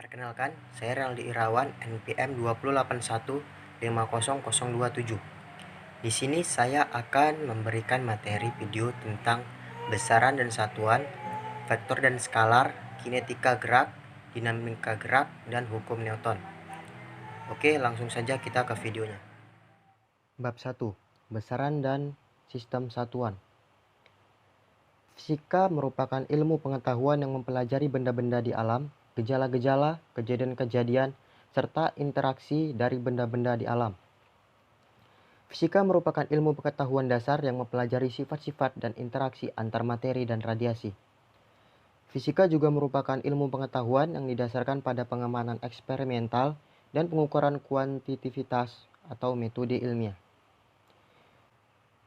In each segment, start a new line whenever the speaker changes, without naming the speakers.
Perkenalkan, saya Renaldi Irawan, NPM 208150027. Di sini saya akan memberikan materi video tentang besaran dan satuan, vektor dan skalar, kinetika gerak, dinamika gerak, dan hukum Newton. Oke, langsung saja kita ke videonya. Bab 1. Besaran dan sistem satuan. Fisika merupakan ilmu pengetahuan yang mempelajari benda-benda di alam, gejala-gejala, kejadian-kejadian, serta interaksi dari benda-benda di alam. Fisika merupakan ilmu pengetahuan dasar yang mempelajari sifat-sifat dan interaksi antar materi dan radiasi. Fisika juga merupakan ilmu pengetahuan yang didasarkan pada pengamanan eksperimental dan pengukuran kuantitivitas atau metode ilmiah.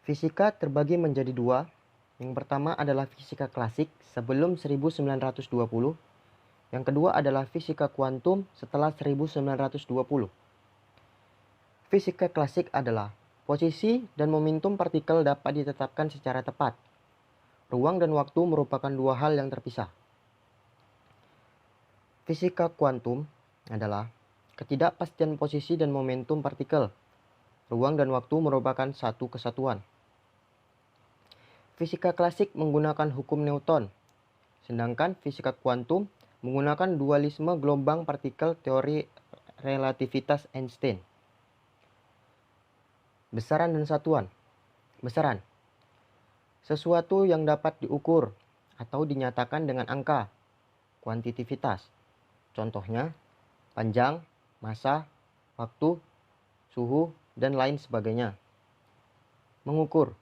Fisika terbagi menjadi dua. Yang pertama adalah fisika klasik sebelum 1920. Yang kedua adalah fisika kuantum setelah 1920. Fisika klasik adalah posisi dan momentum partikel dapat ditetapkan secara tepat. Ruang dan waktu merupakan dua hal yang terpisah. Fisika kuantum adalah ketidakpastian posisi dan momentum partikel. Ruang dan waktu merupakan satu kesatuan. Fisika klasik menggunakan hukum Newton, sedangkan fisika kuantum menggunakan dualisme gelombang partikel teori relativitas Einstein. Besaran dan satuan. Besaran. Sesuatu yang dapat diukur atau dinyatakan dengan angka, kuantitivitas. Contohnya, panjang, massa, waktu, suhu, dan lain sebagainya. Mengukur.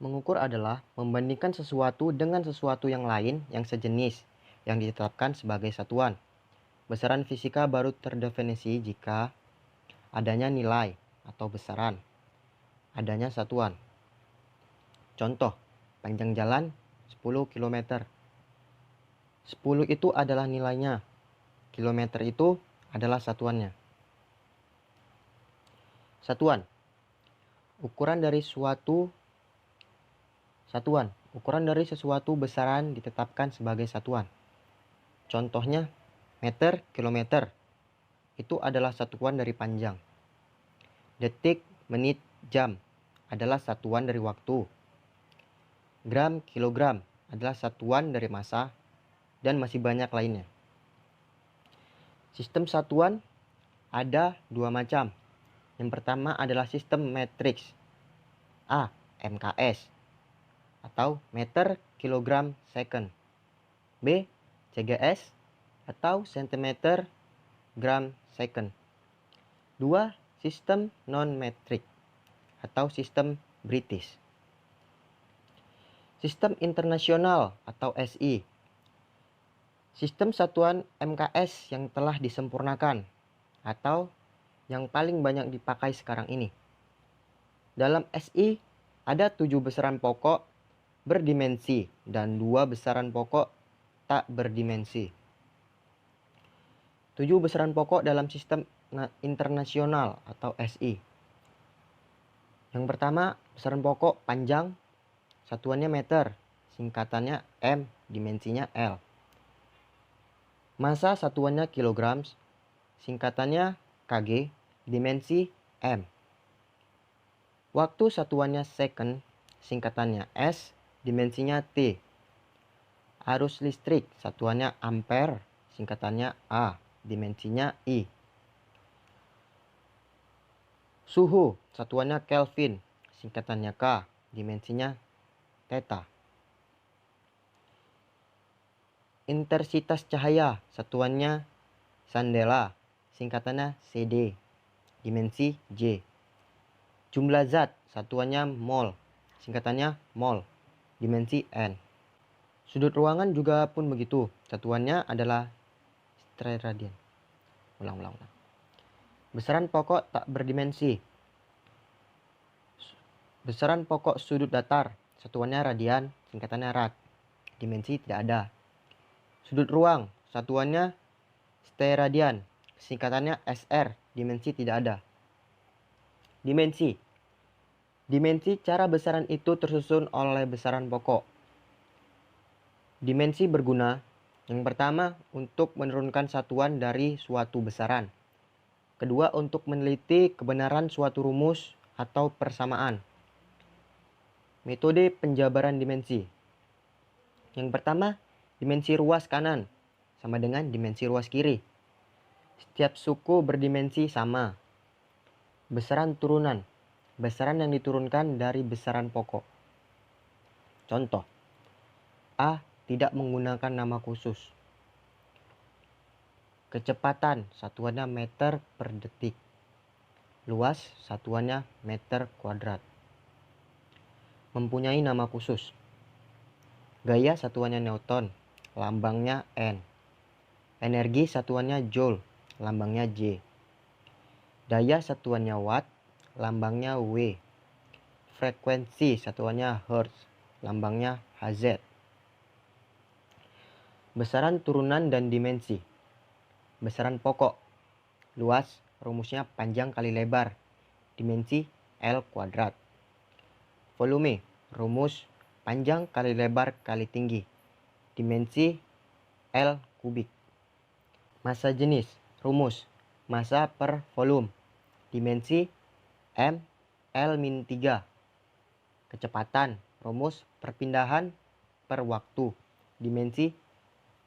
Mengukur adalah membandingkan sesuatu dengan sesuatu yang lain yang sejenis, yang ditetapkan sebagai satuan. Besaran fisika baru terdefinisi jika adanya nilai atau besaran, adanya satuan. Contoh, panjang jalan 10 km. 10 itu adalah nilainya, kilometer itu adalah satuannya. Satuan. Ukuran dari sesuatu besaran ditetapkan sebagai satuan. Contohnya, meter, kilometer. Itu adalah satuan dari panjang. Detik, menit, jam adalah satuan dari waktu. Gram, kilogram adalah satuan dari massa, dan masih banyak lainnya. Sistem satuan ada dua macam. Yang pertama adalah sistem matriks. A. MKS atau meter, kilogram, second. B. CGS atau centimeter, gram, second. 2. Sistem non-metrik atau sistem British. Sistem internasional atau SI. Sistem satuan MKS yang telah disempurnakan atau yang paling banyak dipakai sekarang ini. Dalam SI ada 7 besaran pokok berdimensi dan 2 besaran pokok tak berdimensi. 7 besaran pokok dalam sistem internasional atau SI. Yang pertama, besaran pokok panjang, satuannya meter, singkatannya M, dimensinya L. Massa satuannya kilogram, singkatannya kg, dimensi M. Waktu satuannya second, singkatannya S, dimensinya T. Arus listrik satuannya ampere, singkatannya A, dimensinya I. Suhu satuannya Kelvin, singkatannya K, dimensinya theta. Intensitas cahaya satuannya candela, singkatannya CD, dimensi J. Jumlah zat satuannya mol, singkatannya mol, dimensi N. Sudut ruangan juga pun begitu, satuannya adalah steradian. Ulang. Besaran pokok tak berdimensi. Besaran pokok sudut datar, satuannya radian, singkatannya rad, dimensi tidak ada. Sudut ruang, satuannya steradian, singkatannya SR, dimensi tidak ada. Dimensi. Dimensi cara besaran itu tersusun oleh besaran pokok. Dimensi berguna. Yang pertama, untuk menurunkan satuan dari suatu besaran. Kedua, untuk meneliti kebenaran suatu rumus atau persamaan. Metode penjabaran dimensi. Yang pertama, dimensi ruas kanan sama dengan dimensi ruas kiri. Setiap suku berdimensi sama. Besaran turunan. Besaran yang diturunkan dari besaran pokok. Contoh, A tidak menggunakan nama khusus. Kecepatan satuannya meter per detik. Luas satuannya meter kuadrat. Mempunyai nama khusus. Gaya satuannya Newton, lambangnya N. Energi satuannya Joule, lambangnya J. Daya satuannya Watt, lambangnya W. Frekuensi satuannya Hertz, lambangnya Hz. Besaran turunan dan dimensi. Besaran pokok. Luas, rumusnya panjang kali lebar. Dimensi L kuadrat. Volume, rumus panjang kali lebar kali tinggi. Dimensi L kubik. Massa jenis, rumus massa per volume. Dimensi M L-3. Kecepatan, rumus perpindahan per waktu. Dimensi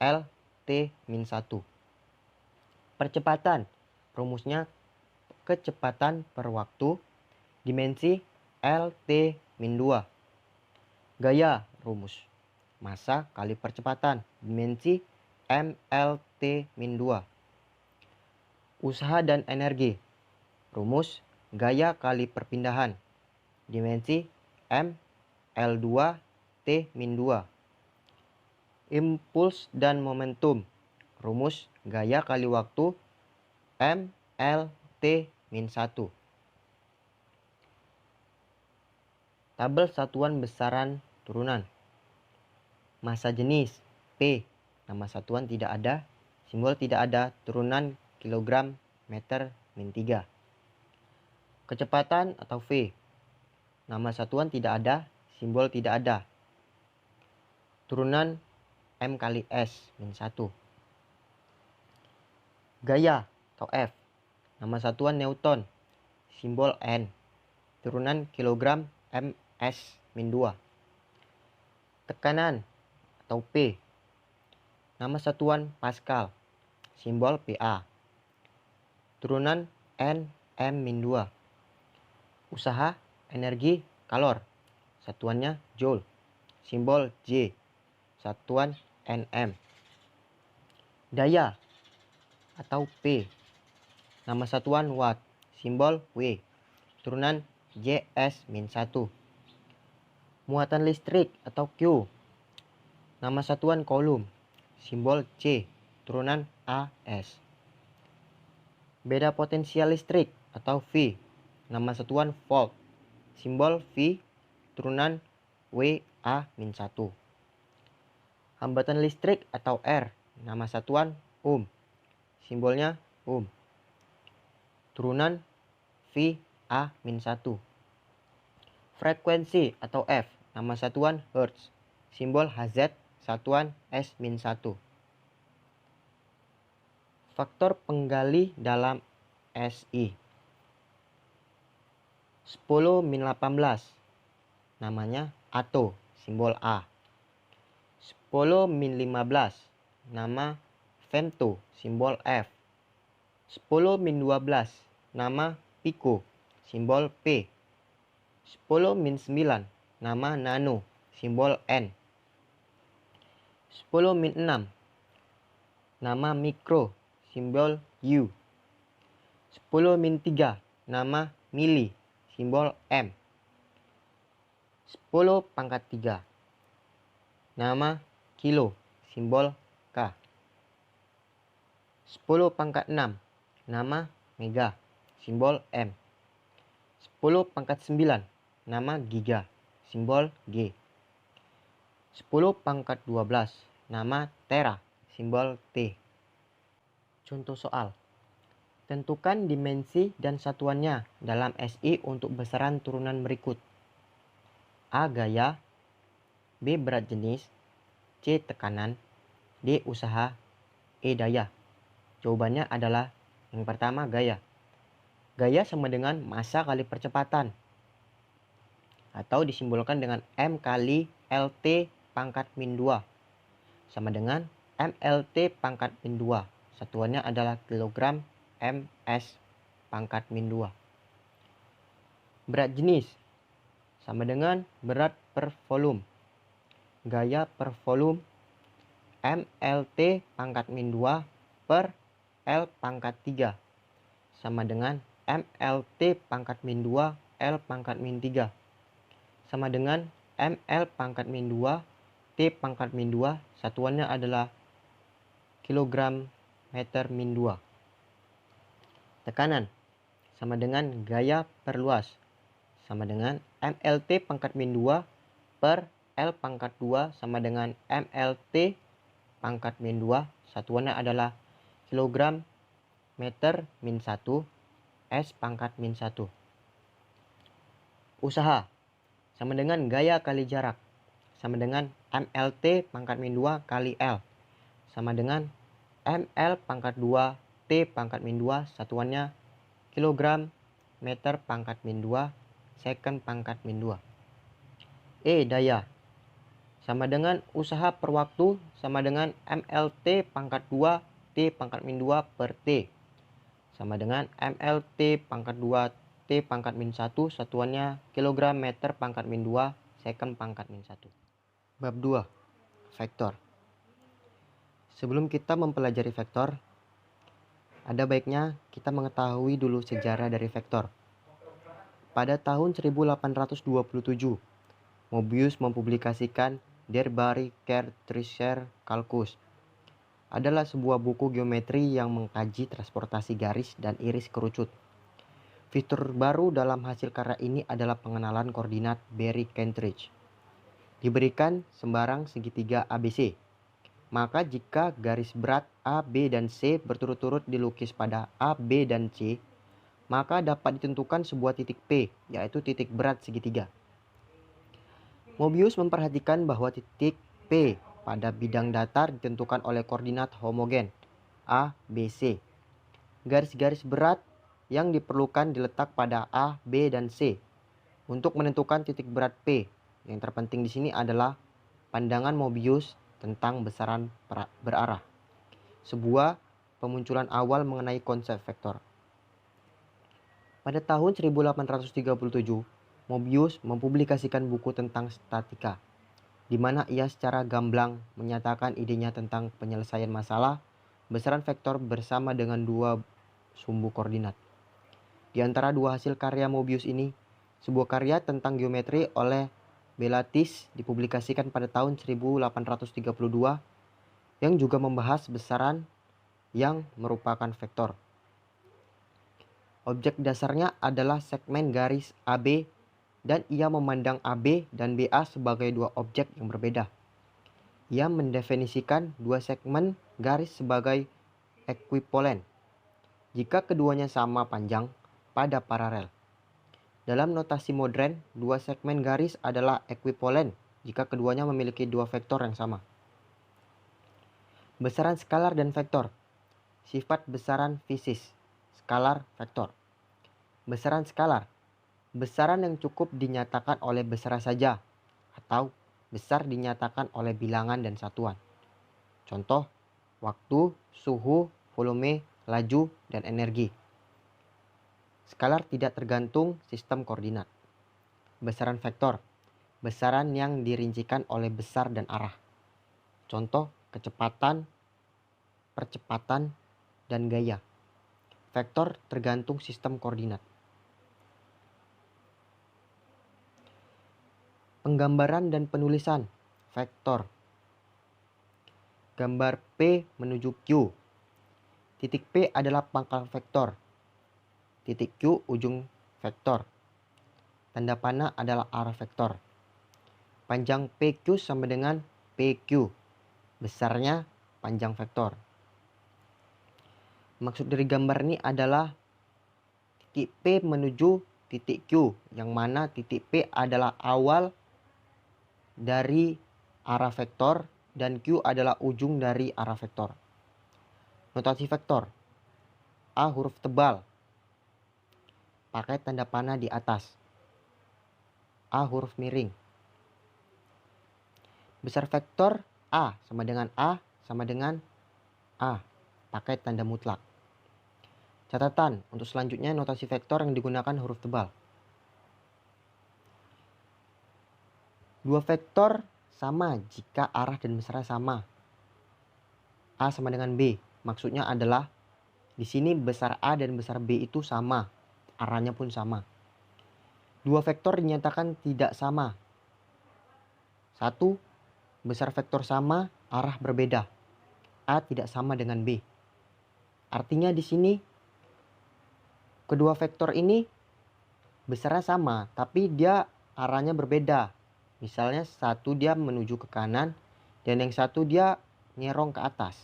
L T-1. Percepatan, rumusnya kecepatan per waktu. Dimensi L T-2. Gaya, rumus massa kali percepatan. Dimensi MLT-2. Usaha dan energi. Rumus gaya kali perpindahan. Dimensi M L2 T-2. Impuls dan momentum. Rumus gaya kali waktu M L T-1. Tabel satuan besaran turunan. Massa jenis P, nama satuan tidak ada, simbol tidak ada, turunan kilogram meter min 3. Kecepatan atau V, nama satuan tidak ada, simbol tidak ada, turunan M kali S min 1. Gaya atau F, nama satuan Newton, simbol N, turunan kilogram MS min 2. Tekanan atau P, nama satuan Pascal, simbol PA, turunan N M min 2. Usaha, energi, kalor, satuannya Joule, simbol J, satuan Nm. Daya atau P, nama satuan Watt, simbol W, turunan JS min 1. Muatan listrik atau Q, nama satuan Coulomb, simbol C, turunan AS. Beda potensial listrik atau V, nama satuan volt, simbol V, turunan WA-1. Hambatan listrik atau R, nama satuan ohm, simbolnya ohm, turunan VA-1. Frekuensi atau F, nama satuan Hertz, simbol Hz, satuan S-1. Faktor penggali dalam SI. 10-18, namanya Atto, simbol A. 10-15, nama Femto, simbol F. 10-12, nama Pico, simbol P. 10-9, nama Nano, simbol N. 10-6, nama Mikro, simbol U. 10-3, nama Mili, simbol M. 10⁻3, nama Kilo, simbol K. 10⁻6, nama Mega, simbol M. 10⁻9, nama Giga, simbol G. 10⁻12, nama Tera, simbol T. Contoh soal. Tentukan dimensi dan satuannya dalam SI untuk besaran turunan berikut. A. Gaya, B. Berat jenis, C. Tekanan, D. Usaha. E. Daya. Jawabannya adalah yang pertama gaya. Gaya sama dengan massa kali percepatan, atau disimbolkan dengan M kali LT pangkat min 2 sama dengan MLT pangkat min 2. Satuannya adalah kilogram MS pangkat min 2. Berat jenis sama dengan berat per volume. Gaya per volume MLT pangkat min 2 per L pangkat 3 sama dengan MLT pangkat min 2 L pangkat min 3 sama dengan ML pangkat min 2 T pangkat min 2. Satuannya adalah kilogram meter min 2. Tekanan sama dengan gaya per luas sama dengan MLT pangkat min 2 per L pangkat 2 sama dengan MLT pangkat min 2. Satuannya adalah kilogram meter min 1 S pangkat min 1. Usaha sama dengan gaya kali jarak sama dengan MLT pangkat min 2 kali L sama dengan ML pangkat 2 T pangkat min 2. Satuannya kilogram meter pangkat min 2 second pangkat min 2. E. Daya sama dengan usaha per waktu sama dengan MLT pangkat 2 T pangkat min 2 per T sama dengan MLT pangkat 2 T pangkat min 1. Satuannya kilogram meter pangkat min 2 second pangkat min 1. Bab 2. Vektor. Sebelum kita mempelajari vektor, ada baiknya kita mengetahui dulu sejarah dari vektor. Pada tahun 1827, Mobius mempublikasikan Der Barikertrischer Kalkus. Adalah sebuah buku geometri yang mengkaji transportasi garis dan iris kerucut. Fitur baru dalam hasil karya ini adalah pengenalan koordinat Barikertrische. Diberikan sembarang segitiga ABC. Maka jika garis berat A, B, dan C berturut-turut dilukis pada A, B, dan C, maka dapat ditentukan sebuah titik P, yaitu titik berat segitiga. Mobius memperhatikan bahwa titik P pada bidang datar ditentukan oleh koordinat homogen A, B, C. Garis-garis berat yang diperlukan diletak pada A, B, dan C untuk menentukan titik berat P. Yang terpenting di sini adalah pandangan Mobius tentang besaran berarah, sebuah pemunculan awal mengenai konsep vektor. Pada tahun 1837, Mobius mempublikasikan buku tentang statika, di mana ia secara gamblang menyatakan idenya tentang penyelesaian masalah besaran vektor bersama dengan dua sumbu koordinat. Di antara dua hasil karya Mobius ini, sebuah karya tentang geometri oleh Belatis dipublikasikan pada tahun 1832 yang juga membahas besaran yang merupakan vektor. Objek dasarnya adalah segmen garis AB dan ia memandang AB dan BA sebagai dua objek yang berbeda. Ia mendefinisikan dua segmen garis sebagai ekuipolen jika keduanya sama panjang pada paralel. Dalam notasi modern, dua segmen garis adalah ekuipolen jika keduanya memiliki dua vektor yang sama. Besaran skalar dan vektor. Sifat besaran fisis, skalar, vektor. Besaran skalar. Besaran yang cukup dinyatakan oleh besar saja, atau besar dinyatakan oleh bilangan dan satuan. Contoh, waktu, suhu, volume, laju, dan energi. Skalar tidak tergantung sistem koordinat. Besaran vektor. Besaran yang dirincikan oleh besar dan arah. Contoh, kecepatan, percepatan, dan gaya. Vektor tergantung sistem koordinat. Penggambaran dan penulisan vektor. Gambar P menuju Q. Titik P adalah pangkal vektor. Titik Q ujung vektor. Tanda panah adalah arah vektor. Panjang PQ sama dengan PQ. Besarnya panjang vektor. Maksud dari gambar ini adalah titik P menuju titik Q, yang mana titik P adalah awal dari arah vektor dan Q adalah ujung dari arah vektor. Notasi vektor. A huruf tebal, pakai tanda panah di atas. A huruf miring. Besar vektor A sama dengan A sama dengan A, pakai tanda mutlak. Catatan, untuk selanjutnya notasi vektor yang digunakan huruf tebal. Dua vektor sama jika arah dan besarnya sama. A sama dengan B. Maksudnya adalah di sini besar A dan besar B itu sama. Arahnya pun sama. Dua vektor dinyatakan tidak sama. Satu, besar vektor sama, arah berbeda. A tidak sama dengan B. Artinya di sini kedua vektor ini besarnya sama, tapi dia arahnya berbeda. Misalnya satu dia menuju ke kanan dan yang satu dia nyerong ke atas.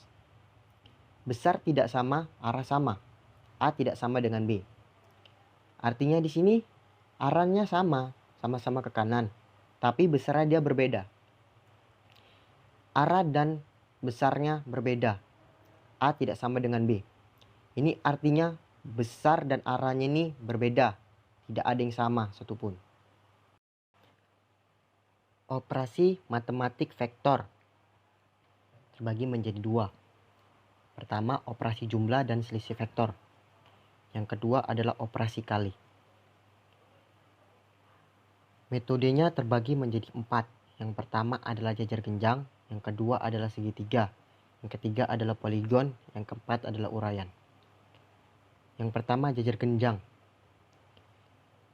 Besar tidak sama, arah sama. A tidak sama dengan B. Artinya di sini arahnya sama, sama-sama ke kanan, tapi besarnya dia berbeda. Arah dan besarnya berbeda. A tidak sama dengan B. Ini artinya besar dan arahnya ini berbeda. Tidak ada yang sama satupun. Operasi matematik vektor terbagi menjadi dua. Pertama, operasi jumlah dan selisih vektor. Yang kedua adalah operasi kali. Metodenya terbagi menjadi 4. Yang pertama adalah jajar genjang, yang kedua adalah segitiga, yang ketiga adalah poligon, yang keempat adalah uraian. Yang pertama, jajar genjang.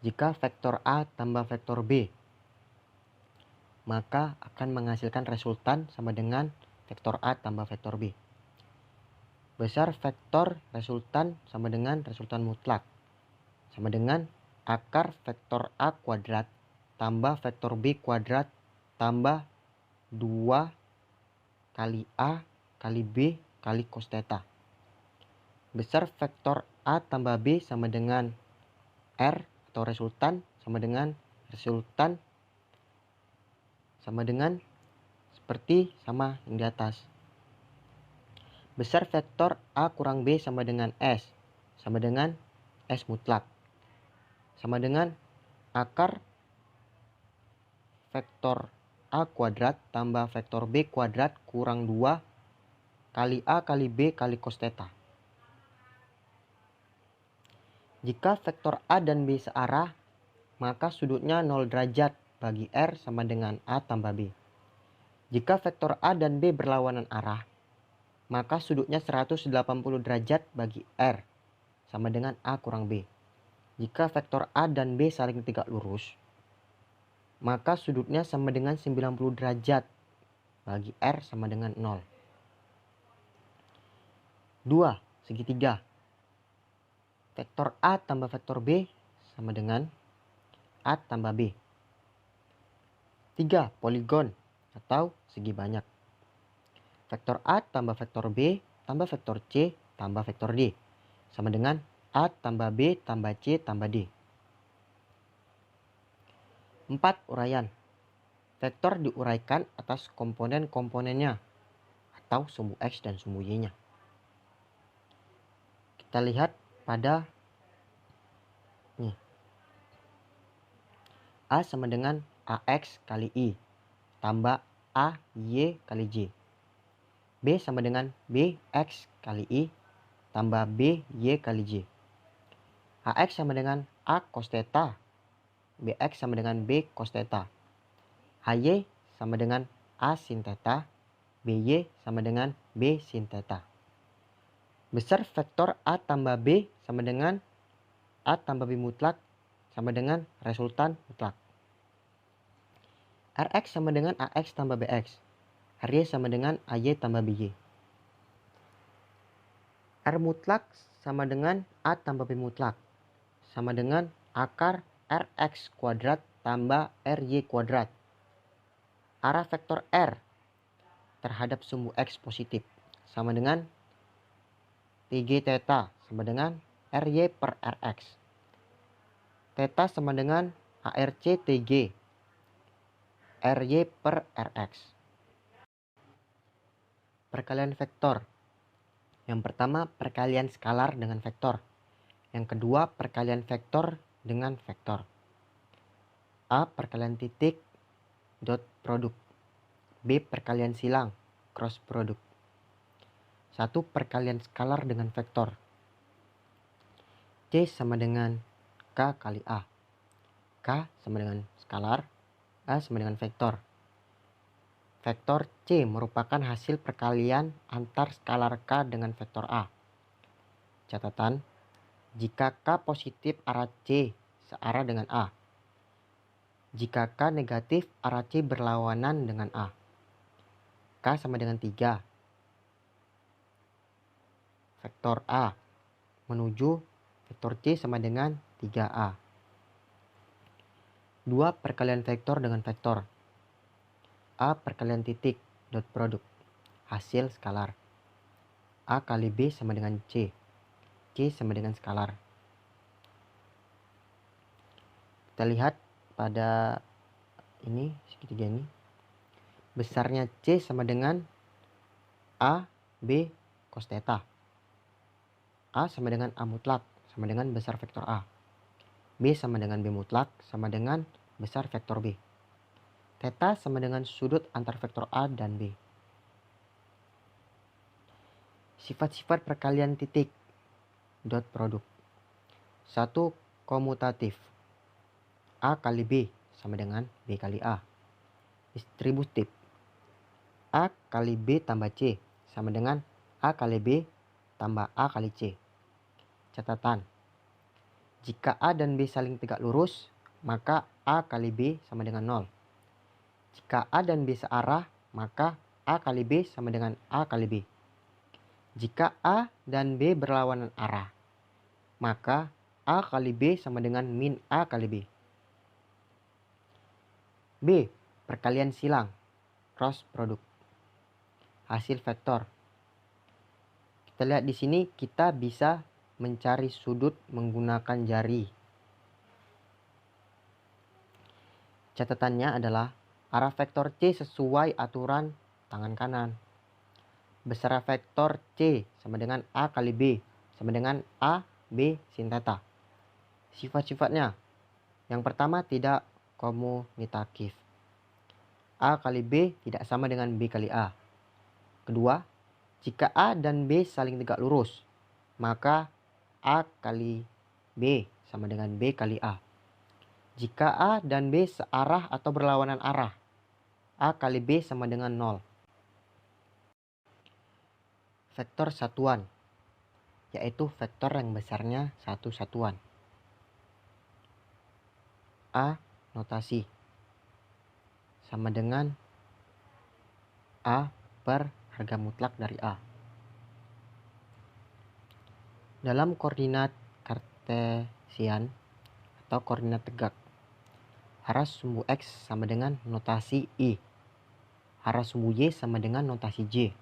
Jika vektor A tambah vektor B, maka akan menghasilkan resultan sama dengan vektor A tambah vektor B. Besar vektor resultan sama dengan resultan mutlak, sama dengan akar vektor A kuadrat tambah vektor B kuadrat tambah 2 kali A kali B kali cos theta. Besar vektor A tambah B sama dengan R atau resultan sama dengan resultan sama dengan seperti sama yang di atas. Besar vektor A kurang B sama dengan S, sama dengan S mutlak. Sama dengan akar vektor A kuadrat tambah vektor B kuadrat kurang 2 kali A kali B kali cos theta. Jika vektor A dan B searah, maka sudutnya 0 derajat bagi R sama dengan A tambah B. Jika vektor A dan B berlawanan arah, maka sudutnya 180 derajat bagi R sama dengan A kurang B. Jika vektor A dan B saling tegak lurus, maka sudutnya sama dengan 90 derajat bagi R sama dengan 0. 2. Segitiga. Vektor A tambah vektor B sama dengan A tambah B. 3. Poligon atau segi banyak. Vektor A tambah vektor B tambah vektor C tambah vektor D sama dengan A tambah B tambah C tambah D. 4. Uraian. Vektor diuraikan atas komponen-komponennya atau sumbu X dan sumbu Y-nya. Kita lihat pada nih. A sama dengan AX kali I tambah AY kali J. B sama dengan BX kali I tambah BY kali J. AX sama dengan A cos theta. BX sama dengan B cos theta. HY sama dengan A sin theta. BY sama dengan B sin theta. Besar vektor A tambah B sama dengan A tambah B mutlak sama dengan resultan mutlak. Rx sama dengan AX tambah BX. Ry sama dengan AY tambah BY. R mutlak sama dengan A tambah B mutlak. Sama dengan akar Rx kuadrat tambah Ry kuadrat. Arah vektor R terhadap sumbu X positif. Sama dengan TG theta sama dengan Ry per Rx. Theta sama dengan ARC TG. Ry per Rx. perkalian vektor. Yang pertama, perkalian skalar dengan vektor. Yang kedua, perkalian vektor dengan vektor. A. Perkalian titik dot produk. B. Perkalian silang cross produk. 1. Perkalian skalar dengan vektor. C sama dengan K kali A. K sama dengan skalar, A sama dengan vektor. Vektor C merupakan hasil perkalian antar skalar K dengan vektor A. Catatan, jika K positif arah C searah dengan A. Jika K negatif arah C berlawanan dengan A. K sama dengan 3. Vektor A menuju vektor C sama dengan 3A. 2. Perkalian vektor dengan vektor. A. Perkalian titik dot produk. Hasil skalar. A kali B sama dengan C. C sama dengan skalar. Kita lihat pada ini, segitiga ini. Besarnya C sama dengan A, B, cos theta. A sama dengan A mutlak, sama dengan besar vektor A. B sama dengan B mutlak, sama dengan besar vektor B. Theta sama dengan sudut antar vektor A dan B. Sifat-sifat perkalian titik dot produk. 1. Komutatif. A kali B sama dengan B kali A. Distributif. A kali B tambah C sama dengan A kali B tambah A kali C. Catatan, jika A dan B saling tegak lurus, maka A kali B sama dengan 0. Jika A dan B searah, maka A kali B sama dengan A kali B. Jika A dan B berlawanan arah, maka A kali B sama dengan min A kali B. B. Perkalian silang cross produk. Hasil vektor. Kita lihat di sini kita bisa mencari sudut menggunakan jari. Catatannya adalah arah vektor C sesuai aturan tangan kanan. Besar vektor C sama dengan A kali B sama dengan A, B sin theta. Sifat-sifatnya. Yang pertama, tidak komutatif. A kali B tidak sama dengan B kali A. Kedua, jika A dan B saling tegak lurus, maka A kali B sama dengan B kali A. Jika A dan B searah atau berlawanan arah, A kali B sama dengan 0. Vektor satuan, yaitu vektor yang besarnya satu satuan. A notasi sama dengan A per harga mutlak dari A. Dalam koordinat kartesian atau koordinat tegak, arah sumbu X sama dengan notasi I. Arah sumbu Y sama dengan notasi J.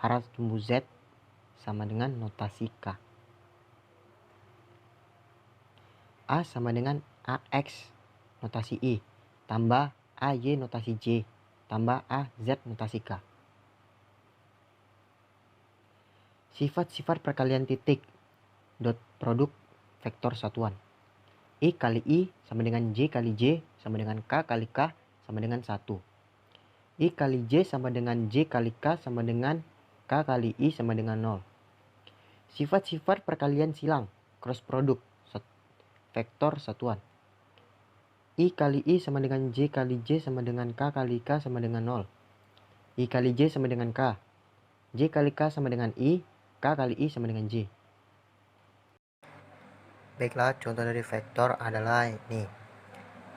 Arah sumbu Z sama dengan notasi K. A sama dengan AX notasi I tambah AY notasi J tambah AZ notasi K. Sifat-sifat perkalian titik dot produk vektor satuan. I kali I sama dengan J kali J sama dengan K kali K sama dengan 1. I kali J sama dengan J kali K sama dengan K kali I sama dengan 0. Sifat-sifat perkalian silang cross produk vektor satuan. I kali I sama dengan J kali J sama dengan K kali K sama dengan 0. I kali J sama dengan K. J kali K sama dengan I. K kali I sama dengan J. Baiklah, contoh dari vektor adalah ini.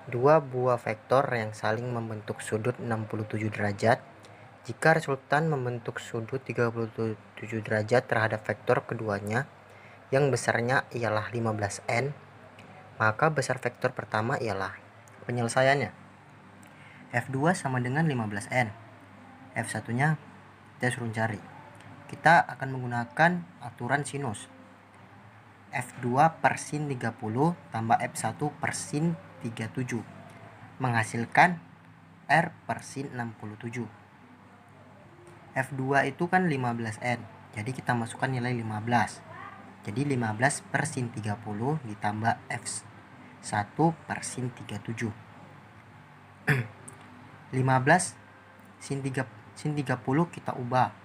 Dua buah vektor yang saling membentuk sudut 67 derajat. Jika resultan membentuk sudut 37 derajat terhadap vektor keduanya yang besarnya ialah 15n, maka besar vektor pertama ialah penyelesaiannya. F2 sama dengan 15n. F1-nya kita suruh cari. Kita akan menggunakan aturan sinus. F2 per sin 30 tambah F1 per sin 37 menghasilkan R per sin 67. F2 itu kan 15N. Jadi kita masukkan nilai 15. Jadi 15 per sin 30 ditambah F1 per sin 37. 15 sin 30 kita ubah.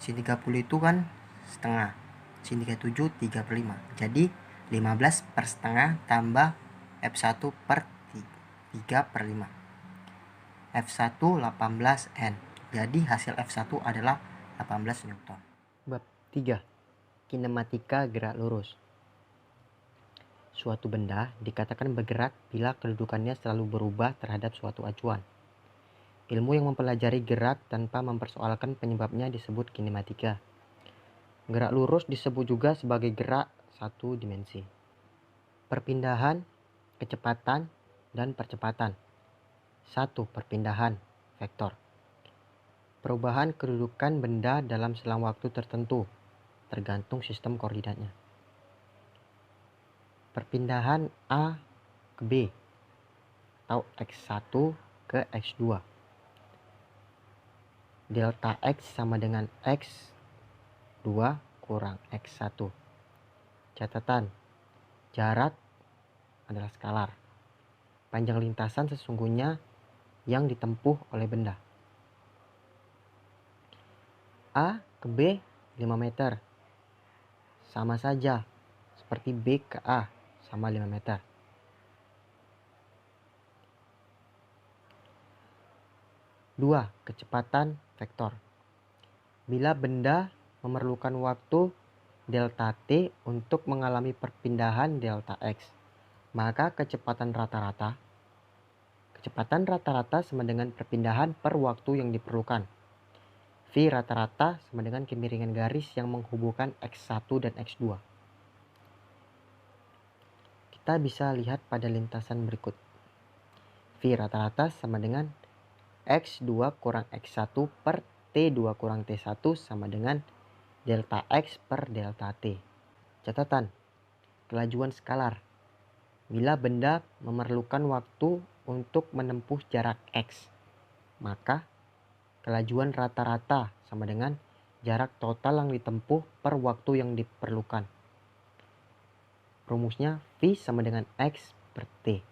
Sin 30 itu kan setengah. Sin 37 3/5. Jadi 15 per setengah tambah F1 per 3/5. F1 18N. Jadi hasil F1 adalah 18 Newton. Bab 3. Kinematika gerak lurus. Suatu benda dikatakan bergerak bila kedudukannya selalu berubah terhadap suatu acuan. Ilmu yang mempelajari gerak tanpa mempersoalkan penyebabnya disebut kinematika. Gerak lurus disebut juga sebagai gerak satu dimensi. Perpindahan, kecepatan, dan percepatan. 1. Perpindahan, vektor. Perubahan kedudukan benda dalam selang waktu tertentu, tergantung sistem koordinatnya. Perpindahan A ke B, atau X1 ke X2. Delta X sama dengan X2 kurang X1. Catatan, jarak adalah skalar. Panjang lintasan sesungguhnya yang ditempuh oleh benda. A ke B 5 meter. Sama saja seperti B ke A sama 5 meter. Dua, kecepatan vektor. Bila benda memerlukan waktu delta T untuk mengalami perpindahan delta X, maka kecepatan rata-rata sama dengan perpindahan per waktu yang diperlukan. V rata-rata sama dengan kemiringan garis yang menghubungkan X1 dan X2. Kita bisa lihat pada lintasan berikut. V rata-rata sama dengan X2 kurang X1 per T2 kurang T1 sama dengan delta X per delta T. Catatan, kelajuan skalar. Bila benda memerlukan waktu untuk menempuh jarak X, maka kelajuan rata-rata sama dengan jarak total yang ditempuh per waktu yang diperlukan. Rumusnya V sama dengan X per T.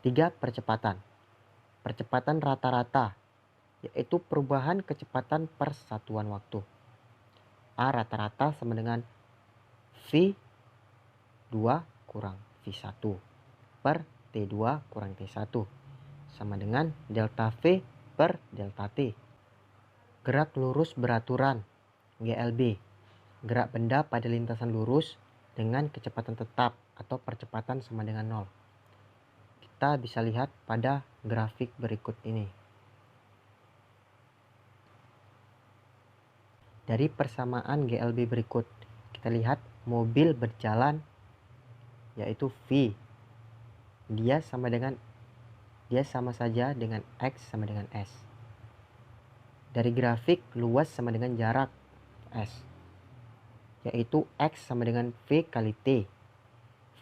3. Percepatan. Percepatan rata-rata, yaitu perubahan kecepatan per satuan waktu. A rata-rata sama dengan V2 kurang V1 per T2 kurang T1 sama dengan delta V per delta T. Gerak lurus beraturan, GLB. Gerak benda pada lintasan lurus dengan kecepatan tetap atau percepatan sama dengan 0. Kita bisa lihat pada grafik berikut ini. Dari persamaan GLB berikut, kita lihat mobil berjalan, yaitu V. Dia sama saja dengan X sama dengan S. Dari grafik, luas sama dengan jarak S, yaitu X sama dengan V kali T.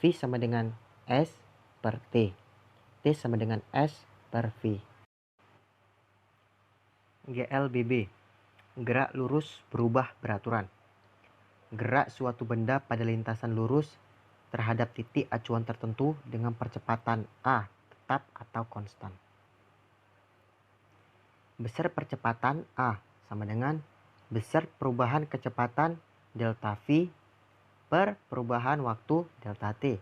V sama dengan S per T. T sama dengan S per V. GLBB. Gerak lurus berubah beraturan. Gerak suatu benda pada lintasan lurus terhadap titik acuan tertentu dengan percepatan A tetap atau konstan. Besar percepatan A sama dengan besar perubahan kecepatan delta V per perubahan waktu delta T.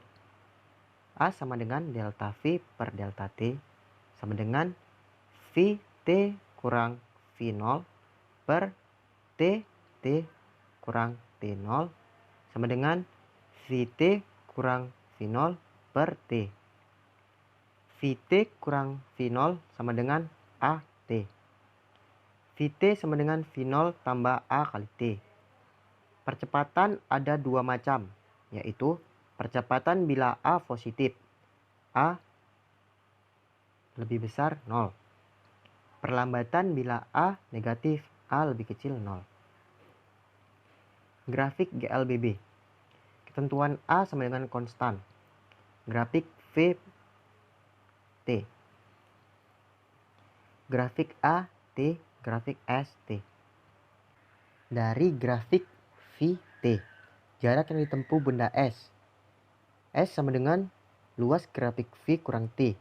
A sama dengan delta V per delta T sama dengan VT kurang V0 per T kurang T0 sama dengan VT kurang V0 per T. VT kurang V0 sama dengan AT. VT sama dengan V0 tambah A kali T. Percepatan ada dua macam, yaitu percepatan bila A positif, A lebih besar 0. Perlambatan bila A negatif, A lebih kecil 0. Grafik GLBB. Ketentuan A sama dengan konstan. Grafik VT. Grafik A, T, grafik ST. Dari grafik VT, jarak yang ditempuh benda S. S sama dengan luas grafik V kurang T.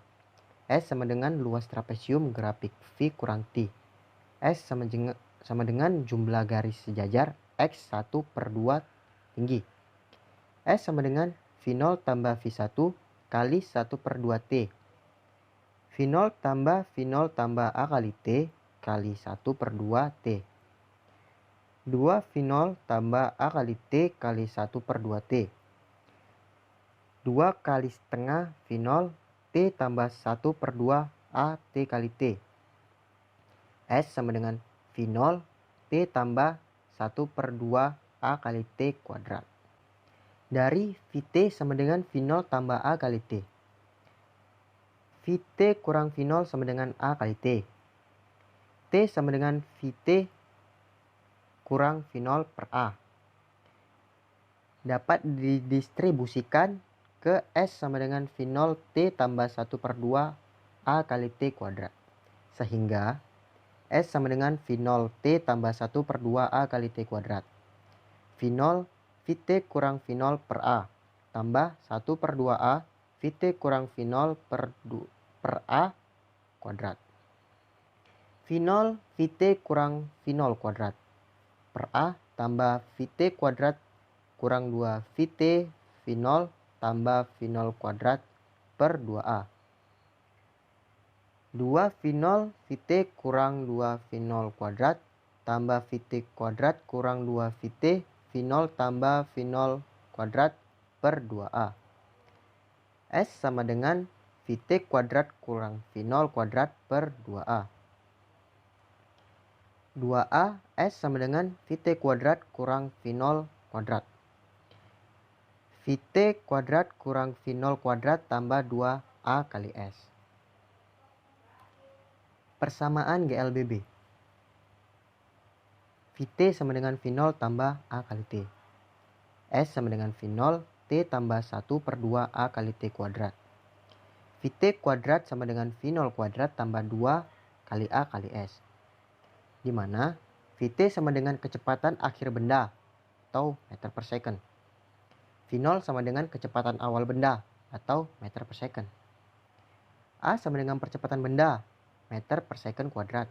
S sama dengan luas trapesium grafik V kurang T. S sama dengan jumlah garis sejajar X1/2 tinggi. S sama dengan V0 tambah V1 kali 1/2 T. V0 tambah V0 tambah A kali T kali 1/2 T. 2 V0 tambah A kali T kali 1/2 T. 2 kali setengah V0 T tambah 1/2 A T kali T. S sama dengan V0 T tambah 1/2 A kali T kuadrat. Dari Vt sama dengan V0 tambah A kali T. Vt kurang V0 sama dengan A kali T. T sama dengan Vt kurang V0 per A. Dapat didistribusikan ke S sama dengan V0 T tambah 1/2 A kali T kuadrat. Sehingga S sama dengan V0 T tambah 1/2 A kali T kuadrat. V0 Vt kurang V0 per A tambah 1/2 A Vt kurang V0 per A kuadrat. V0 Vt kurang V0 kuadrat per A tambah Vt kuadrat kurang 2 Vt V0 tambah V0 kuadrat per 2A. 2 V0 Vt kurang 2 V0 kuadrat tambah Vt kuadrat kurang 2 Vt V0 tambah V0 kuadrat per 2A. S sama dengan Vt kuadrat kurang V0 kuadrat per 2A. 2A S sama dengan Vt kuadrat kurang V0 kuadrat. Vt kuadrat kurang V0 kuadrat tambah 2A kali S. Persamaan GLBB. Vt sama dengan V0 tambah A kali T. S sama dengan V0 T tambah 1/2 A kali T kuadrat. Vt kuadrat sama dengan V0 kuadrat tambah 2 kali A kali S. Di mana Vt sama dengan kecepatan akhir benda atau meter per second. V0 sama dengan kecepatan awal benda atau meter per second. A sama dengan percepatan benda, meter per second kuadrat.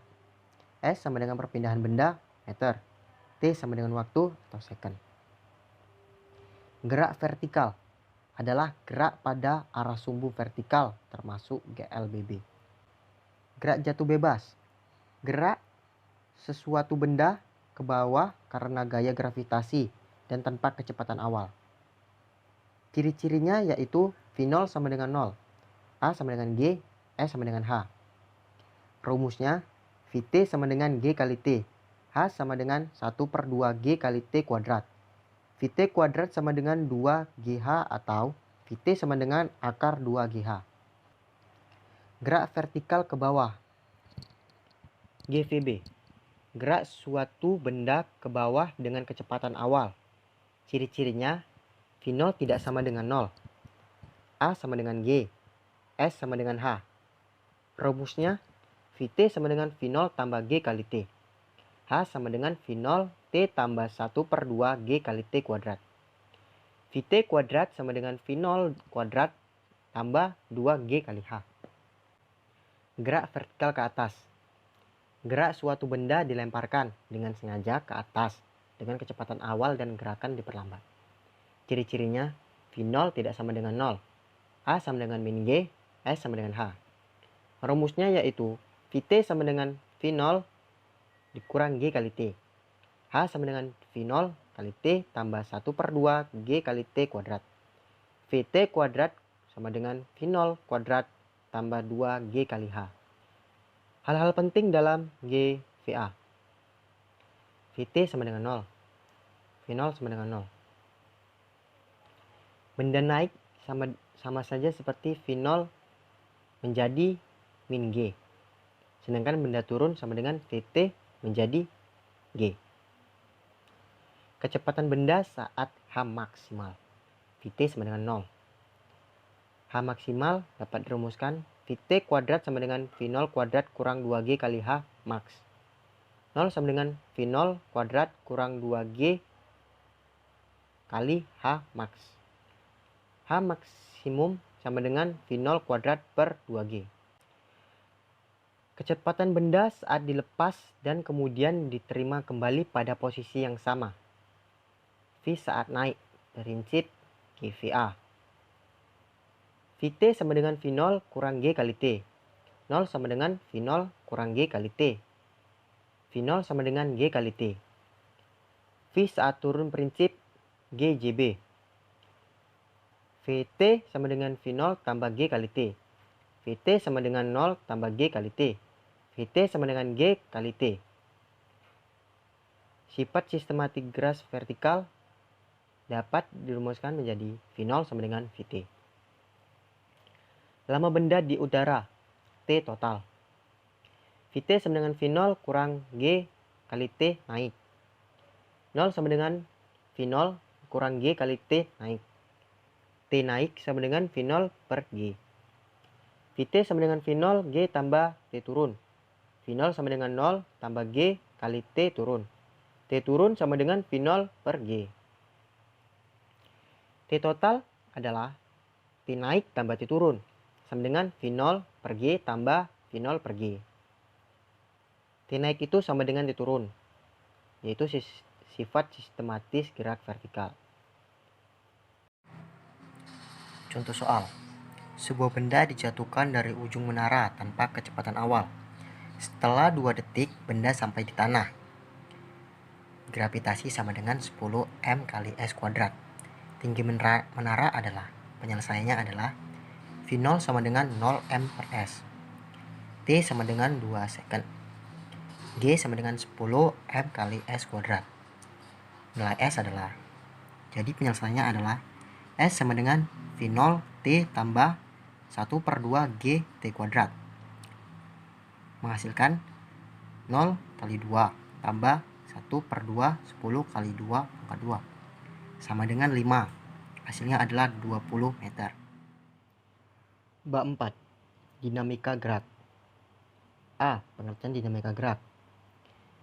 S sama dengan perpindahan benda, meter. T sama dengan waktu atau second. Gerak vertikal adalah gerak pada arah sumbu vertikal termasuk GLBB. Gerak jatuh bebas. Gerak sesuatu benda ke bawah karena gaya gravitasi dan tanpa kecepatan awal. Ciri-cirinya yaitu V0 sama dengan 0, A sama dengan G, S sama dengan H. Rumusnya Vt sama dengan G kali T, H sama dengan 1/2 G kali T kuadrat. Vt kuadrat sama dengan 2GH atau Vt sama dengan akar 2GH. Gerak vertikal ke bawah. GVB. Gerak suatu benda ke bawah dengan kecepatan awal. Ciri-cirinya V0 tidak sama dengan 0, A sama dengan G, S sama dengan H. Rumusnya Vt sama dengan V0 tambah G kali T. H sama dengan V0 T tambah 1/2 G kali T kuadrat. Vt kuadrat sama dengan V0 kuadrat tambah 2G kali H. Gerak vertikal ke atas. Gerak suatu benda dilemparkan dengan sengaja ke atas dengan kecepatan awal dan gerakan diperlambat. Ciri-cirinya V0 tidak sama dengan 0, A sama dengan min G, S sama dengan H. Rumusnya yaitu Vt sama dengan V0 dikurang G kali T. H sama dengan V0 kali T tambah 1/2 G kali T kuadrat. Vt kuadrat sama dengan V0 kuadrat tambah 2G kali H. Hal-hal penting dalam GVA. Vt sama dengan 0. V0 sama dengan 0. Benda naik sama saja seperti V0 menjadi min G. Sedangkan benda turun sama dengan Vt menjadi G. Kecepatan benda saat H maksimal. Vt sama dengan 0. H maksimal dapat dirumuskan Vt kuadrat sama dengan V0 kuadrat kurang 2G kali H max. 0 sama dengan V0 kuadrat kurang 2G kali H max. H maksimum sama dengan V0 kuadrat per 2G. Kecepatan benda saat dilepas dan kemudian diterima kembali pada posisi yang sama. V saat naik, prinsip GVA. Vt sama dengan V0 kurang G kali T. 0 sama dengan V0 kurang G kali T. V0 sama dengan G kali T. V saat turun prinsip GJB. Vt sama dengan V0 tambah G kali T. Vt sama dengan 0 tambah G kali T. Vt sama dengan G kali T. Sifat sistematik gerak vertikal dapat dirumuskan menjadi V0 sama dengan Vt. Lama benda di udara, T total. Vt sama dengan V0 kurang G kali T naik. 0 sama dengan V0 kurang G kali T naik. T naik sama dengan V0 per G. Vt sama dengan V0 G tambah T turun. V0 sama dengan 0 tambah G kali T turun. T turun sama dengan V0 per G. T total adalah T naik tambah T turun sama dengan V0 per G tambah V0 per G. T naik itu sama dengan T turun, yaitu sifat sistematis gerak vertikal. Contoh soal. Sebuah benda dijatuhkan dari ujung menara tanpa kecepatan awal. Setelah 2 detik, benda sampai di tanah. Gravitasi sama dengan 10 M kali S kuadrat. Tinggi menara adalah, penyelesaiannya adalah V0 sama dengan 0 M per S. T sama dengan 2 second. G sama dengan 10 M kali S kuadrat. Nilai S adalah, jadi penyelesaiannya adalah S sama dengan V0 T tambah 1 per 2 G T kuadrat. Menghasilkan 0 kali 2 tambah 1 per 2 10 kali 2 pangkat 2 sama dengan 5. Hasilnya adalah 20 meter. Bab 4. Dinamika gerak. A. Pengertian dinamika gerak.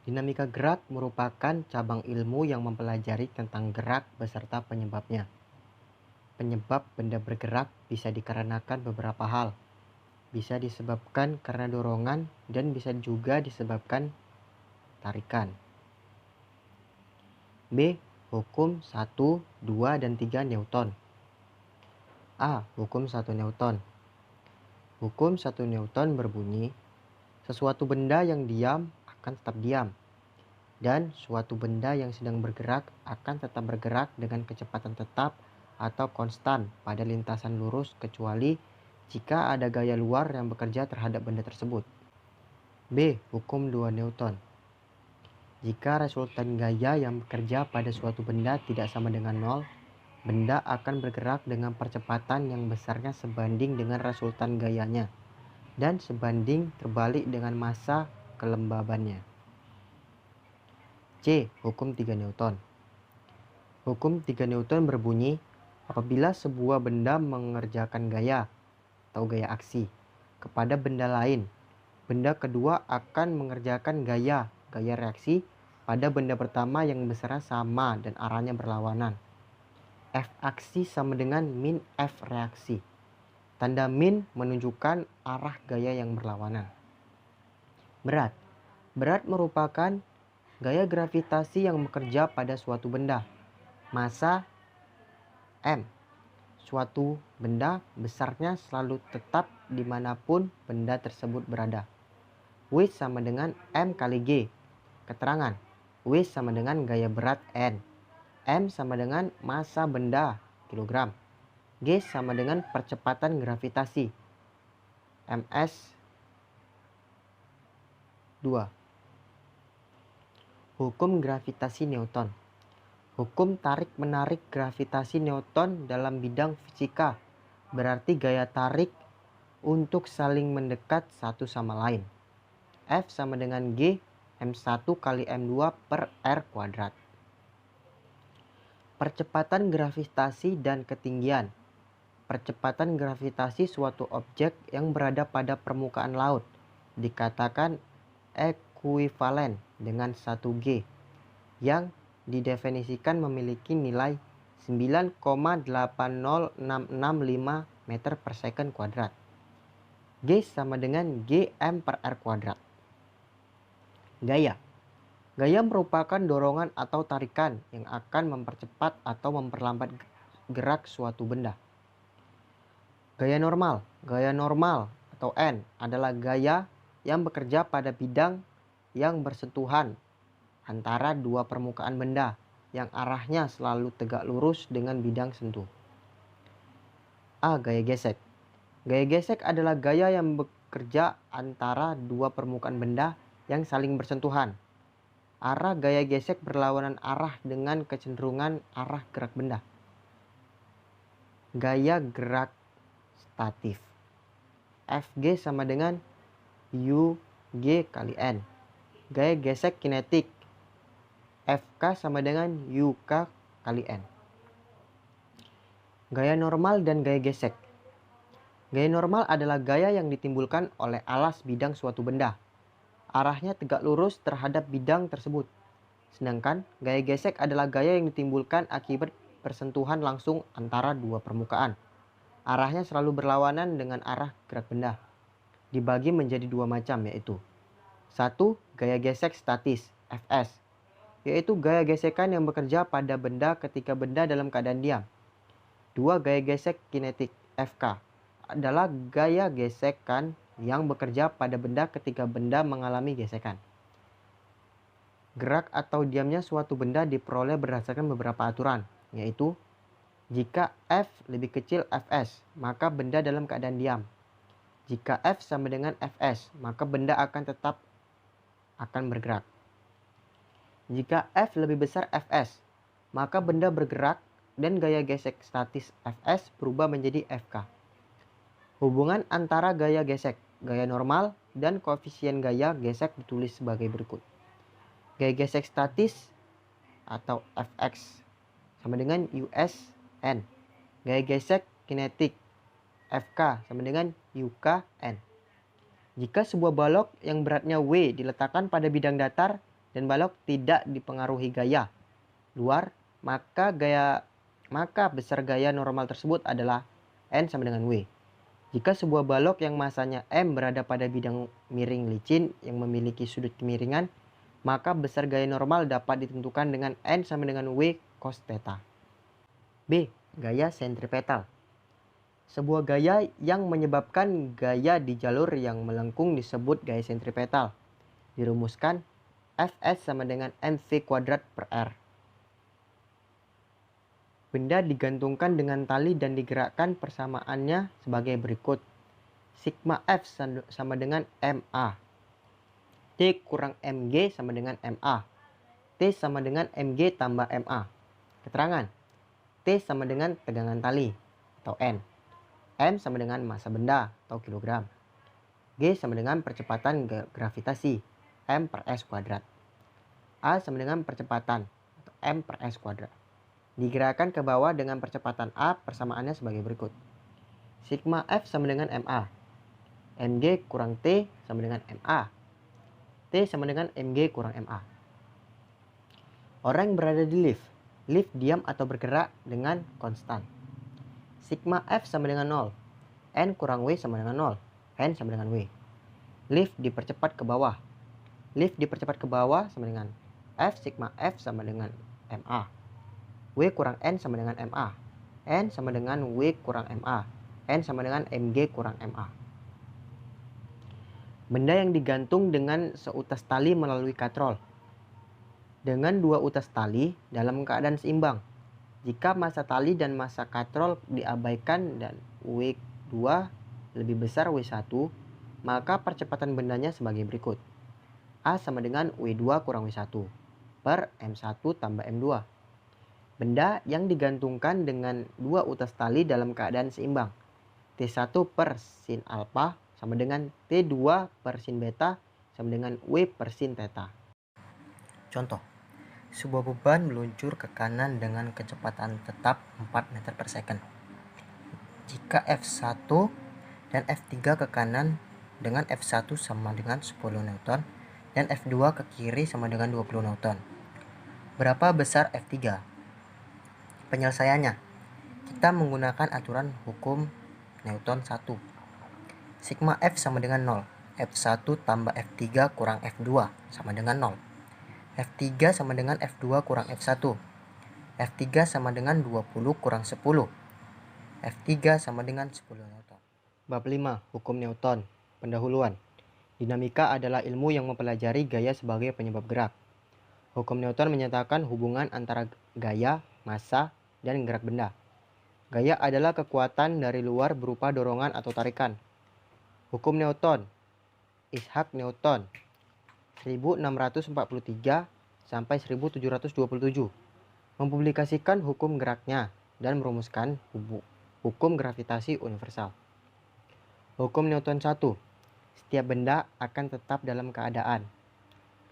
Dinamika gerak merupakan cabang ilmu yang mempelajari tentang gerak beserta penyebabnya. Penyebab benda bergerak bisa dikarenakan beberapa hal. Bisa disebabkan karena dorongan dan bisa juga disebabkan tarikan. B. Hukum 1, 2, dan 3 Newton. A. Hukum 1 Newton. Hukum 1 Newton berbunyi, sesuatu benda yang diam akan tetap diam, dan suatu benda yang sedang bergerak akan tetap bergerak dengan kecepatan tetap atau konstan pada lintasan lurus kecuali jika ada gaya luar yang bekerja terhadap benda tersebut. B. Hukum 2 Newton. Jika resultan gaya yang bekerja pada suatu benda tidak sama dengan 0, benda akan bergerak dengan percepatan yang besarnya sebanding dengan resultan gayanya dan sebanding terbalik dengan massa kelembabannya. C. Hukum 3 Newton. Hukum 3 Newton berbunyi, apabila sebuah benda mengerjakan gaya atau gaya aksi kepada benda lain, benda kedua akan mengerjakan gaya reaksi pada benda pertama yang besarnya sama dan arahnya berlawanan. F aksi sama dengan min F reaksi. Tanda min menunjukkan arah gaya yang berlawanan. Berat. Berat merupakan gaya gravitasi yang bekerja pada suatu benda. Massa M. Suatu benda besarnya selalu tetap dimanapun benda tersebut berada. W sama dengan M kali G. Keterangan. W sama dengan gaya berat N. M sama dengan massa benda kilogram. G sama dengan percepatan gravitasi ms 2. Hukum gravitasi Newton. Hukum tarik-menarik gravitasi Newton dalam bidang fisika berarti gaya tarik untuk saling mendekat satu sama lain. F sama dengan G M1 kali M2 per R kuadrat. Percepatan gravitasi dan ketinggian. Percepatan gravitasi suatu objek yang berada pada permukaan laut dikatakan ekuivalen dengan 1G yang didefinisikan memiliki nilai 9,80665 meter per second kuadrat. G sama dengan Gm per R kuadrat. Gaya. Gaya merupakan dorongan atau tarikan yang akan mempercepat atau memperlambat gerak suatu benda. Gaya normal. Gaya normal atau N adalah gaya yang bekerja pada bidang yang bersentuhan antara dua permukaan benda yang arahnya selalu tegak lurus dengan bidang sentuh. A. Gaya gesek. Gaya gesek adalah gaya yang bekerja antara dua permukaan benda yang saling bersentuhan. Arah gaya gesek berlawanan arah dengan kecenderungan arah gerak benda. Gaya gerak statif. Fg sama dengan Ug kali N. Gaya gesek kinetik. Fk sama dengan Uk kali N. Gaya normal dan gaya gesek. Gaya normal adalah gaya yang ditimbulkan oleh alas bidang suatu benda. Arahnya tegak lurus terhadap bidang tersebut. Sedangkan gaya gesek adalah gaya yang ditimbulkan akibat persentuhan langsung antara dua permukaan. Arahnya selalu berlawanan dengan arah gerak benda. Dibagi menjadi dua macam, yaitu 1. Gaya gesek statis Fs, yaitu gaya gesekan yang bekerja pada benda ketika benda dalam keadaan diam. 2. Gaya gesek kinetik Fk adalah gaya gesekan yang bekerja pada benda ketika benda mengalami gesekan. Gerak atau diamnya suatu benda diperoleh berdasarkan beberapa aturan, yaitu jika F lebih kecil Fs, maka benda dalam keadaan diam. Jika F sama dengan Fs, maka benda akan bergerak. Jika F lebih besar Fs, maka benda bergerak dan gaya gesek statis Fs berubah menjadi Fk. Hubungan antara gaya gesek, gaya normal, dan koefisien gaya gesek ditulis sebagai berikut. Gaya gesek statis atau Fx sama dengan Usn. Gaya gesek kinetik Fk sama dengan Ukn. Jika sebuah balok yang beratnya W diletakkan pada bidang datar dan balok tidak dipengaruhi gaya luar, maka besar gaya normal tersebut adalah N sama dengan W. Jika sebuah balok yang masanya M berada pada bidang miring licin yang memiliki sudut kemiringan, maka besar gaya normal dapat ditentukan dengan N sama dengan W cos theta. B. Gaya sentripetal. Sebuah gaya yang menyebabkan gaya di jalur yang melengkung disebut gaya sentripetal. Dirumuskan Fs sama dengan mv kuadrat per R. Benda digantungkan dengan tali dan digerakkan persamaannya sebagai berikut. Sigma F sama dengan MA. T kurang Mg sama dengan MA. T sama dengan Mg tambah MA. Keterangan. T sama dengan tegangan tali atau N. M sama dengan massa benda atau kilogram. G sama dengan percepatan gravitasi M per S kuadrat. A sama dengan percepatan atau M per S kuadrat. Digerakkan ke bawah dengan percepatan A, persamaannya sebagai berikut. Sigma F sama dengan MA. Mg kurang T sama dengan MA. T sama dengan Mg kurang MA. Orang yang berada di lift. Lift diam atau bergerak dengan konstan. Sigma F sama dengan 0. N kurang W sama dengan 0. N sama dengan W. Lift dipercepat ke bawah. Lift dipercepat ke bawah sama dengan F sigma F sama dengan MA. W kurang N sama dengan MA. N sama dengan W kurang MA. N sama dengan Mg kurang MA. Benda yang digantung dengan seutas tali melalui katrol. Dengan dua utas tali dalam keadaan seimbang. Jika massa tali dan massa katrol diabaikan dan W2 lebih besar W1, maka percepatan bendanya sebagai berikut. A sama dengan W2 kurang W1 per M1 tambah M2. Benda yang digantungkan dengan dua utas tali dalam keadaan seimbang. T1 per sin alpha sama dengan T2 per sin beta sama dengan W per sin theta. Contoh. Sebuah beban meluncur ke kanan dengan kecepatan tetap 4 meter per second. Jika F1 dan F3 ke kanan dengan F1 sama dengan 10 Newton dan F2 ke kiri sama dengan 20 Newton. Berapa besar F3? Penyelesaiannya, kita menggunakan aturan hukum Newton 1. Sigma F sama dengan 0. F1 tambah F3 kurang F2 sama dengan 0. F3 sama dengan F2 kurang F1. F3 sama dengan 20 kurang 10. F3 sama dengan 10 Newton. Bab 5. Hukum Newton. Pendahuluan. Dinamika adalah ilmu yang mempelajari gaya sebagai penyebab gerak. Hukum Newton menyatakan hubungan antara gaya, massa, dan gerak benda. Gaya adalah kekuatan dari luar berupa dorongan atau tarikan. Hukum Newton. Isaac Newton 1643 sampai 1727 mempublikasikan hukum geraknya dan merumuskan hukum gravitasi universal. Hukum Newton 1. Setiap benda akan tetap dalam keadaan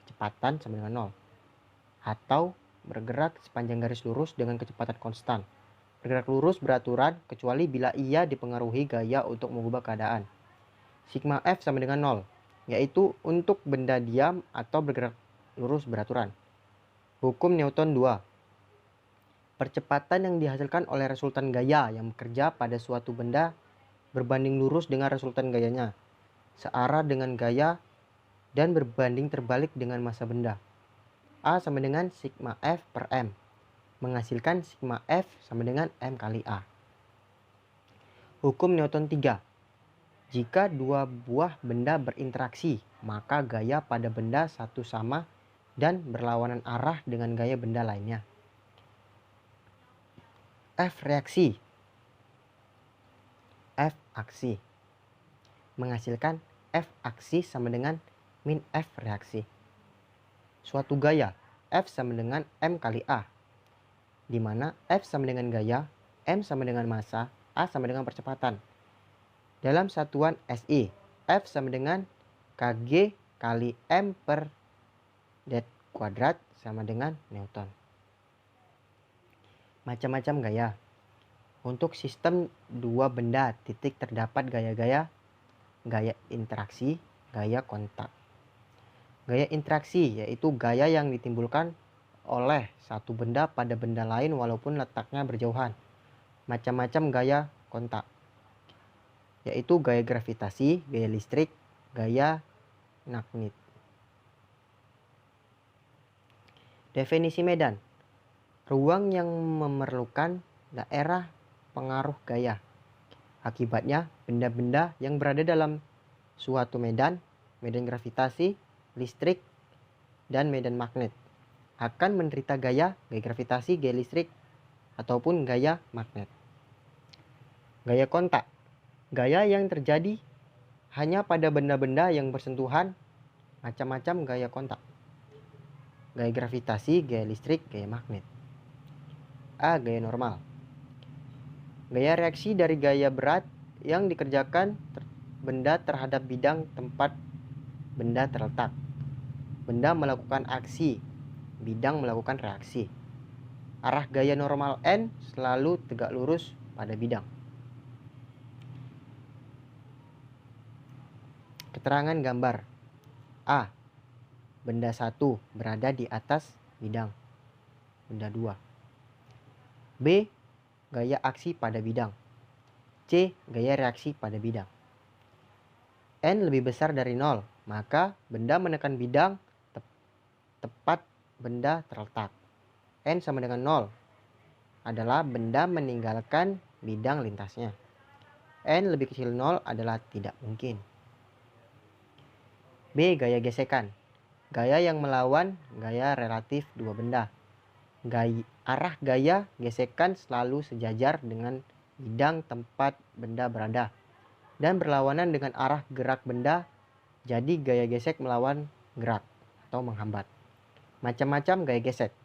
kecepatan sama dengan 0 atau bergerak sepanjang garis lurus dengan kecepatan konstan. Bergerak lurus beraturan kecuali bila ia dipengaruhi gaya untuk mengubah keadaan. Sigma F sama dengan 0, yaitu untuk benda diam atau bergerak lurus beraturan. Hukum Newton 2. Percepatan yang dihasilkan oleh resultan gaya yang bekerja pada suatu benda berbanding lurus dengan resultan gayanya, searah dengan gaya dan berbanding terbalik dengan massa benda. A sama dengan sigma F per M, menghasilkan sigma F sama dengan M kali A. Hukum Newton 3. Jika dua buah benda berinteraksi, maka gaya pada benda satu sama dan berlawanan arah dengan gaya benda lainnya. F reaksi, F aksi, menghasilkan F aksi sama dengan min F reaksi. Suatu gaya, F sama dengan M kali A, di mana F sama dengan gaya, M sama dengan massa, A sama dengan percepatan. Dalam satuan SI, F sama dengan kg kali M per det kuadrat sama dengan Newton. Macam-macam gaya. Untuk sistem dua benda titik terdapat gaya-gaya, gaya interaksi, gaya kontak. Gaya interaksi yaitu gaya yang ditimbulkan oleh satu benda pada benda lain walaupun letaknya berjauhan. Macam-macam gaya kontak, yaitu gaya gravitasi, gaya listrik, gaya magnet. Definisi medan. Ruang yang memerlukan daerah pengaruh gaya. Akibatnya, benda-benda yang berada dalam suatu medan gravitasi, listrik, dan medan magnet akan menderita gaya gravitasi, gaya listrik, ataupun gaya magnet. Gaya kontak. Gaya yang terjadi hanya pada benda-benda yang bersentuhan, macam-macam gaya kontak. Gaya gravitasi, gaya listrik, gaya magnet. A. Gaya normal. Gaya reaksi dari gaya berat yang dikerjakan benda terhadap bidang tempat benda terletak. Benda melakukan aksi, bidang melakukan reaksi. Arah gaya normal N selalu tegak lurus pada bidang. Keterangan gambar. A. Benda 1 berada di atas bidang. Benda 2. B. Gaya aksi pada bidang. C. Gaya reaksi pada bidang. N lebih besar dari 0, maka benda menekan bidang tepat benda terletak. N sama dengan 0 adalah benda meninggalkan bidang lintasnya. N lebih kecil 0 adalah tidak mungkin. B. Gaya gesekan. Gaya yang melawan gaya relatif dua benda. Arah gaya gesekan selalu sejajar dengan bidang tempat benda berada dan berlawanan dengan arah gerak benda, jadi gaya gesek melawan gerak atau menghambat. Macam-macam gaya gesek.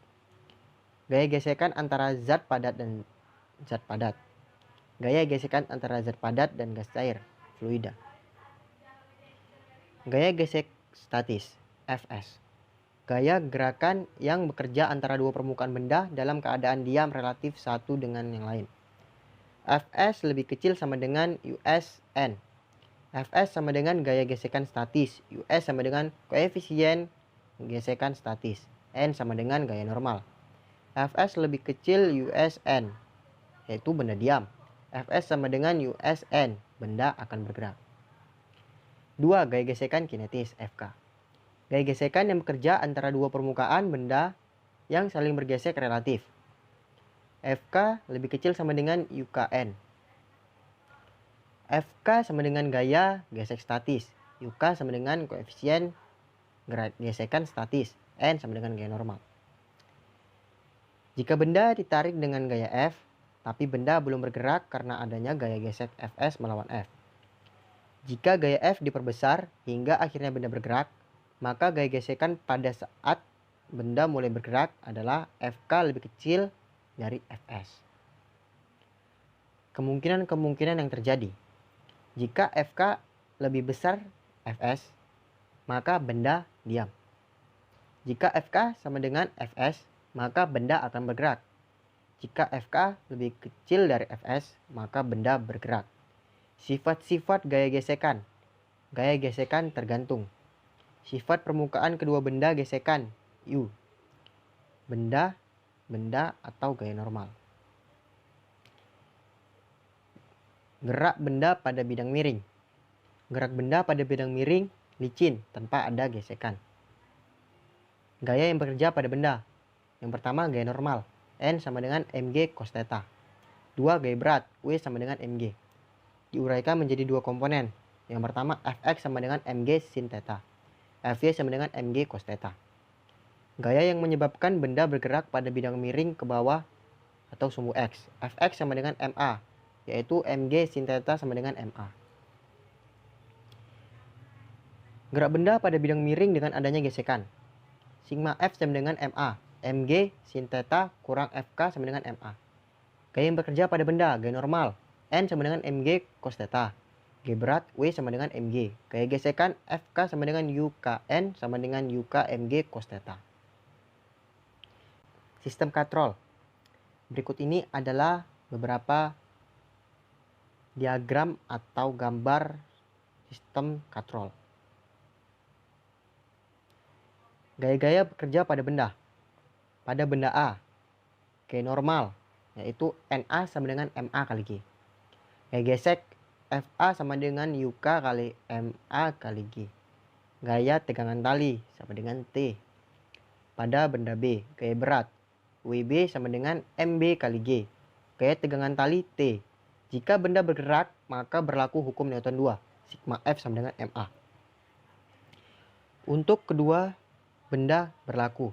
Gaya gesekan antara zat padat dan zat padat. Gaya gesekan antara zat padat dan gas cair, fluida. Gaya gesek statis, Fs. Gaya gerakan yang bekerja antara dua permukaan benda dalam keadaan diam relatif satu dengan yang lain. Fs lebih kecil sama dengan USN. Fs sama dengan gaya gesekan statis, Us sama dengan koefisien gesekan statis, N sama dengan gaya normal. Fs lebih kecil Usn, yaitu benda diam. Fs sama dengan Usn, benda akan bergerak. 2. Gaya gesekan kinetis, Fk. Gaya gesekan yang bekerja antara dua permukaan benda yang saling bergesek relatif. Fk lebih kecil sama dengan Ukn. Fk sama dengan gaya gesek statis, Uk sama dengan koefisien gesekan statis, N sama dengan gaya normal. Jika benda ditarik dengan gaya F, tapi benda belum bergerak karena adanya gaya gesek Fs melawan F. Jika gaya F diperbesar hingga akhirnya benda bergerak, maka gaya gesekan pada saat benda mulai bergerak adalah Fk lebih kecil dari Fs. Kemungkinan-kemungkinan yang terjadi. Jika Fk lebih besar Fs, maka benda diam. Jika Fk sama dengan Fs, maka benda akan bergerak. Jika Fk lebih kecil dari Fs, maka benda bergerak. Sifat-sifat gaya gesekan. Gaya gesekan tergantung. Sifat permukaan kedua benda gesekan, U. Benda, atau gaya normal. Gerak benda pada bidang miring. Gerak benda pada bidang miring licin tanpa ada gesekan. Gaya yang bekerja pada benda. Yang pertama gaya normal, N sama dengan mg cos theta. 2. Gaya berat, W sama dengan mg. Diuraikan menjadi dua komponen. Yang pertama Fx sama dengan mg sin theta. Fy sama dengan mg cos theta. Gaya yang menyebabkan benda bergerak pada bidang miring ke bawah atau sumbu X. Fx sama dengan ma, yaitu mg sin theta sama dengan ma. Gerak benda pada bidang miring dengan adanya gesekan. Sigma F sama dengan ma, mg sin theta kurang Fk sama dengan ma. Gaya yang bekerja pada benda, gaya normal, N sama dengan mg cos theta. Gaya berat, W sama dengan mg. Gaya gesekan, Fk sama dengan Ukn sama dengan Uk mg cos theta. Sistem katrol. Berikut ini adalah beberapa diagram atau gambar sistem katrol. Gaya-gaya bekerja pada benda. Pada benda A, gaya normal, yaitu Na sama dengan Ma kali G. Gaya gesek, Fa sama dengan Uk kali Ma kali G. Gaya tegangan tali sama dengan T. Pada benda B, gaya berat, Wb sama dengan Mb kali G. Gaya tegangan tali T. Jika benda bergerak, maka berlaku hukum Newton 2, sigma F sama dengan Ma. Untuk kedua benda berlaku.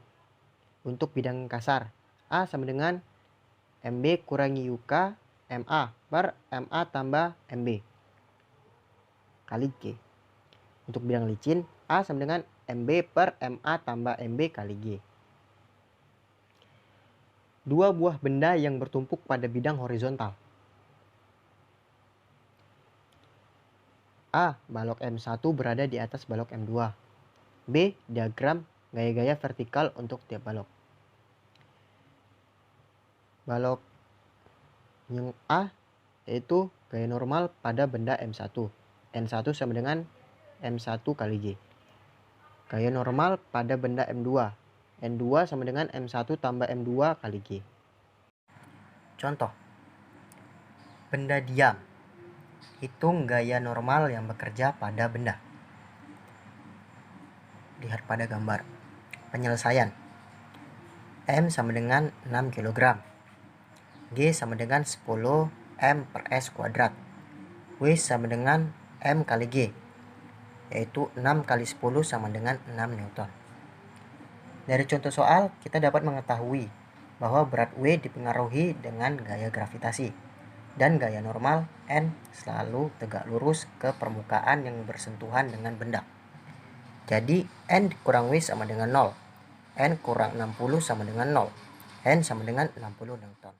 Untuk bidang kasar, A sama dengan Mb kurangi Uk Ma per Ma tambah Mb kali G. Untuk bidang licin, A sama dengan Mb per Ma tambah Mb kali G. Dua buah benda yang bertumpuk pada bidang horizontal. A. Balok M1 berada di atas balok M2. B. Diagram gaya-gaya vertikal untuk tiap balok. Balok yang A yaitu gaya normal pada benda M1. N1 sama dengan M1 kali G. Gaya normal pada benda M2. N2 sama dengan M1 tambah M2 kali G. Contoh. Benda diam. Hitung gaya normal yang bekerja pada benda. Lihat pada gambar. Penyelesaian. M sama dengan 6 kg. G sama dengan 10 M per S kuadrat. W sama dengan M kali G, yaitu 6 kali 10 sama dengan 6 Newton. Dari contoh soal, kita dapat mengetahui bahwa berat W dipengaruhi dengan gaya gravitasi, dan gaya normal N selalu tegak lurus ke permukaan yang bersentuhan dengan benda. Jadi, N kurang W sama dengan 0. N kurang 60 sama dengan 0. N sama dengan 60 Newton.